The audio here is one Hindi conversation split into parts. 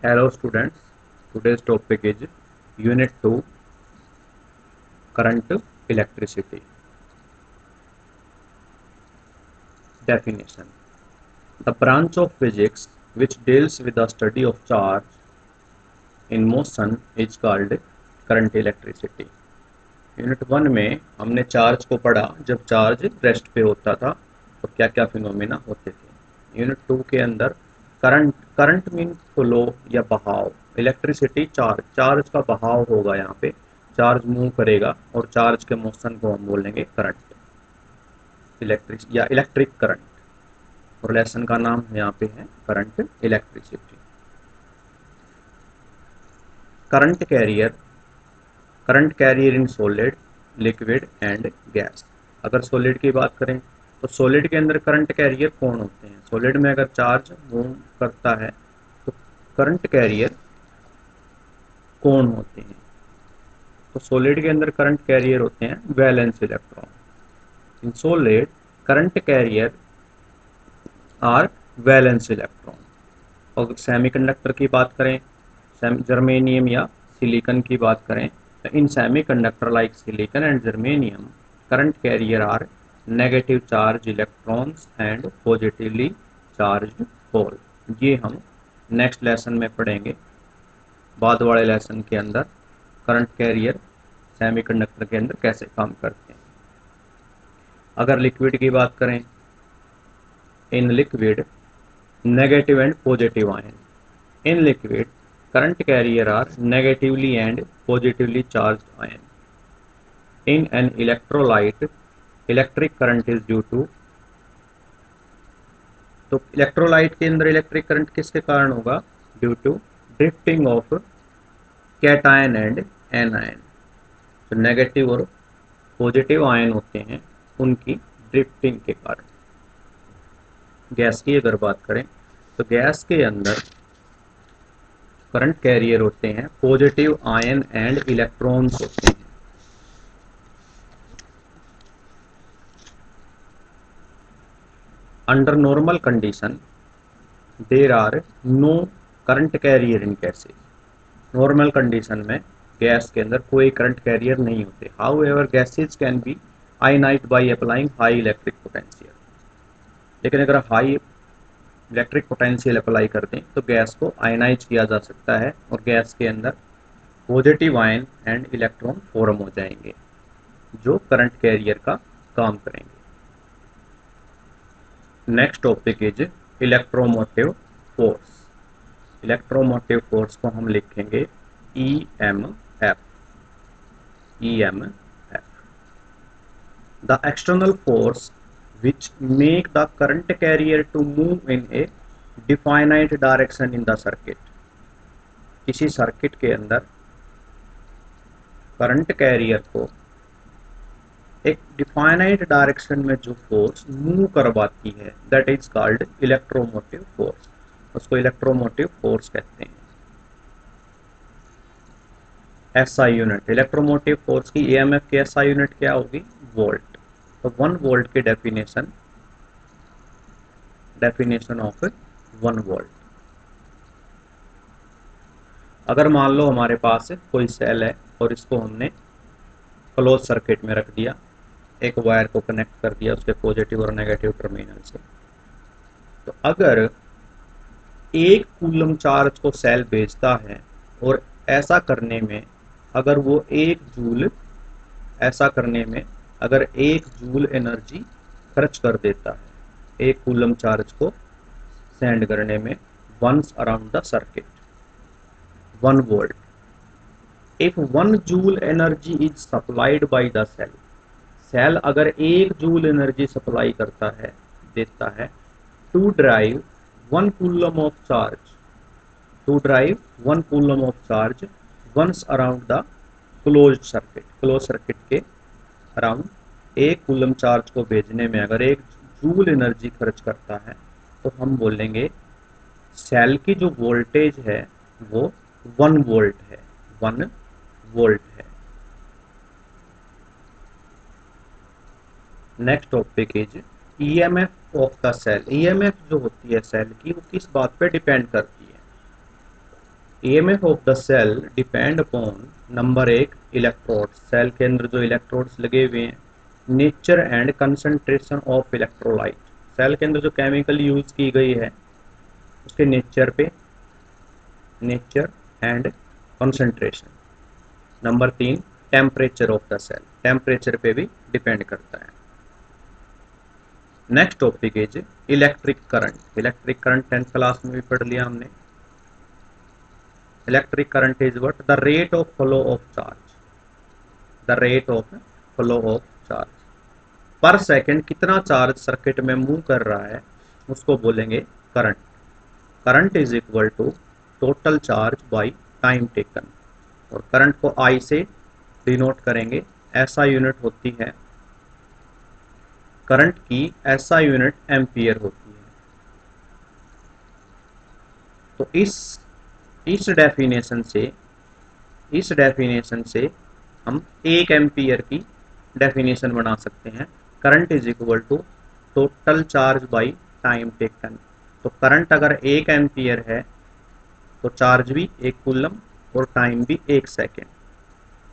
Hello students, today's topic is Unit 2 Current Electricity. Definition: the branch of physics which deals with the study of charge in motion is called current electricity. Unit 1 में हमने चार्ज को पढ़ा। जब चार्ज रेस्ट पे होता था तो क्या क्या फिनोमेना होते थे। यूनिट 2 के अंदर करंट करंट मीन फ्लो या बहाव, इलेक्ट्रिसिटी चार्ज, चार्ज का बहाव होगा। यहाँ पे चार्ज मूव करेगा और चार्ज के मोशन को हम बोलेंगे करंट, इलेक्ट्रिक या इलेक्ट्रिक करंट। और लेसन का नाम यहाँ पे है current electricity. Current carrier, current carrier in solid, liquid and gas. अगर सॉलिड की बात करें तो सॉलिड के अंदर करंट कैरियर कौन होते हैं। सॉलिड में अगर चार्ज मूव करता है तो करंट कैरियर कौन होते हैं। तो सॉलिड के अंदर करंट कैरियर होते हैं valence electron. In solid current carrier are valence electron. और सेमीकंडक्टर की बात करें, जर्मेनियम या सिलिकॉन की बात करें, तो इन semiconductor like silicon and germanium current carrier are negative charge electrons and positively charged hole. ये हम नेक्स्ट लेसन में पढ़ेंगे, बाद वाले लेसन के अंदर करंट कैरियर सेमीकंडक्टर के अंदर कैसे काम करते हैं। अगर लिक्विड की बात करें, in liquid negative and positive ion. In liquid, current carrier are negatively and positively charged ion. In an electrolyte, electric current is due to, तो इलेक्ट्रोलाइट के अंदर इलेक्ट्रिक करंट किसके कारण होगा? Due to drifting of cation and anion. तो नेगेटिव और पॉजिटिव आयन होते हैं उनकी ड्रिफ्टिंग के कारण। गैस की अगर बात करें तो गैस के अंदर करंट कैरियर होते हैं पॉजिटिव आयन एंड इलेक्ट्रॉन्स होते हैं। Under normal condition there are no current carrier in gases. Normal condition में गैस के अंदर कोई करंट कैरियर नहीं होते। However gases can be ionized by applying high electric potential. लेकिन अगर हाई इलेक्ट्रिक पोटेंशियल अप्लाई कर दें तो गैस को आयनाइज किया जा सकता है और गैस के अंदर positive ion and electron form हो जाएंगे जो करंट कैरियर का काम करेंगे। Next topic is electromotive force. Electromotive force को हम लिखेंगे E M F. E M F, the external force which make the current carrier to move in a definite direction in the circuit। किसी सर्किट के अंदर करंट कैरियर को एक डिफाइनाइट डायरेक्शन में जो फोर्स मूव करवाती है that is called electromotive force. उसको इलेक्ट्रोमोटिव फोर्स कहते हैं। एसआई यूनिट, इलेक्ट्रोमोटिव फोर्स की ईएमएफ की एसआई यूनिट क्या होगी? वोल्ट। तो 1 वोल्ट की डेफिनेशन, डेफिनेशन ऑफ 1 वोल्ट। अगर मान लो हमारे पास कोई सेल है और इसको हमने क्लोज सर्किट में रख दिया, एक वायर को कनेक्ट कर दिया उसके पॉजिटिव और नेगेटिव टर्मिनल से, तो अगर एक कूलम चार्ज को सेल भेजता है और ऐसा करने में अगर वो एक जूल, ऐसा करने में अगर एक जूल एनर्जी खर्च कर देता है एक कूलम चार्ज को सेंड करने में once around the circuit 1 volt. If 1 joule energy is supplied by the cell, cell अगर एक जूल एनर्जी सप्लाई करता है, देता है, to drive 1 coulomb of charge, to drive 1 coulomb of charge once around the closed circuit. Close circuit के अराउंड एक कूलम चार्ज को भेजने में अगर एक जूल एनर्जी खर्च करता है तो हम बोलेंगे सेल की जो वोल्टेज है वो 1 वोल्ट है, 1 वोल्ट है। Next topic is EMF of the cell. EMF जो होती है सेल की वो किस बात पे डिपेंड करती है? EMF of the cell depend upon number एक इलेक्ट्रोड, सेल के अंदर जो इलेक्ट्रोड्स लगे हुए हैं, nature and concentration of electrolyte, cell के अंदर जो केमिकल यूज की गई है उसके नेचर पे, नेचर एंड कंसंट्रेशन। नंबर तीन temperature of the cell, temperature पे भी डिपेंड करता है। Next topic is electric current. Electric current 10th class में भी पढ़ लिया हमने। Electric current is what? The rate of flow of charge, the rate of flow of charge, per second कितना चार्ज सर्किट में मूव कर रहा है उसको बोलेंगे current. Current is equal to total charge by time taken, और करंट को आई से डिनोट करेंगे। ऐसा यूनिट होती है करंट की, ऐसा यूनिट एम्पियर होती है। तो इस डेफिनेशन से, इस डेफिनेशन से हम 1 एम्पियर की डेफिनेशन बना सकते हैं। Current is equal to total charge by time taken. तो करंट अगर 1 एम्पियर है तो चार्ज भी 1 कूलम और टाइम भी 1 सेकेंड।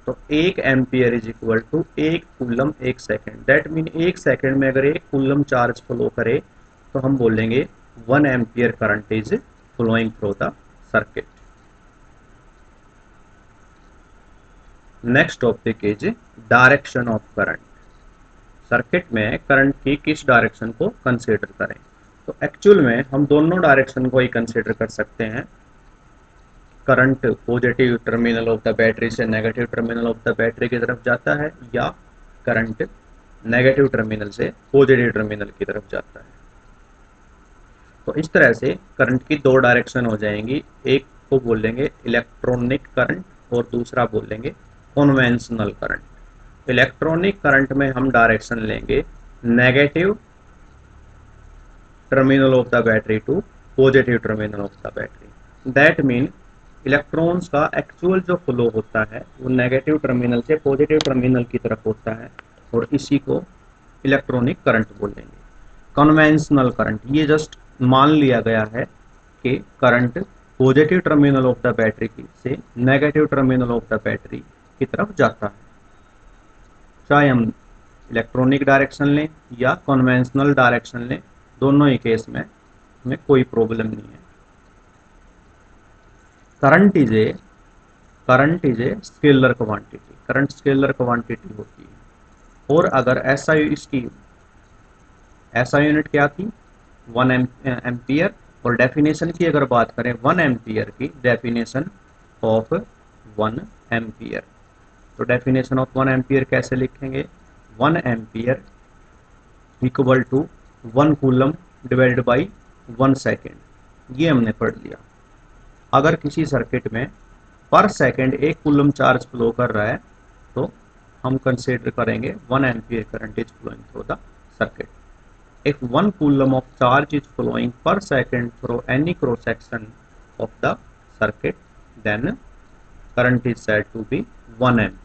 तो 1 ampere is equal to 1 coulomb 1 second. That mean 1 second में अगर 1 कूलम चार्ज फ्लो करे तो हम बोलेंगे 1 ampere current is flowing through the circuit. Next topic is direction of current. Circuit में करंट की किस डायरेक्शन को कंसीडर करें? तो एक्चुअल में हम दोनों डायरेक्शन को ही कंसीडर कर सकते हैं। Current positive terminal of the battery से negative terminal of the battery की तरफ जाता है, या करंट नेगेटिव टर्मिनल से पॉजिटिव टर्मिनल की तरफ जाता है। तो इस तरह से करंट की दो डायरेक्शन हो जाएंगी, एक को बोलेंगे इलेक्ट्रॉनिक करंट और दूसरा बोलेंगे कन्वेंशनल करंट। इलेक्ट्रॉनिक करंट में हम डायरेक्शन लेंगे negative terminal of the battery to positive terminal of the battery. That mean electrons का एक्चुअल जो फ्लो होता है वो नेगेटिव टर्मिनल से पॉजिटिव टर्मिनल की तरफ होता है, और इसी को इलेक्ट्रॉनिक करंट बोलेंगे। कन्वेंशनल करंट, ये जस्ट मान लिया गया है कि current positive terminal of the battery से negative terminal of the battery की तरफ जाता है। चाहे हम इलेक्ट्रॉनिक डायरेक्शन लें या कन्वेंशनल डायरेक्शन लें, दोनों ही केस में हमें कोई प्रॉब्लम नहीं है। Current is a scalar quantity, current scalar quantity होती है। और अगर ऐसा इसकी ऐसा यूनिट क्या थी? 1 एम्पियर। और डेफिनेशन की अगर बात करें 1 एम्पियर की, डेफिनेशन ऑफ 1 एम्पियर, तो डेफिनेशन ऑफ 1 एम्पियर कैसे लिखेंगे? 1 ampere equal to 1 coulomb divided by 1 second. ये हमने पढ़ लिया। अगर किसी सर्किट में पर सेकेंड 1 कूलम चार्ज फ्लो कर रहा है तो हम कंसीडर करेंगे 1 ampere current is flowing through the circuit. If 1 coulomb of charge is flowing per second through any cross section of the circuit, then current is said to be 1 ampere.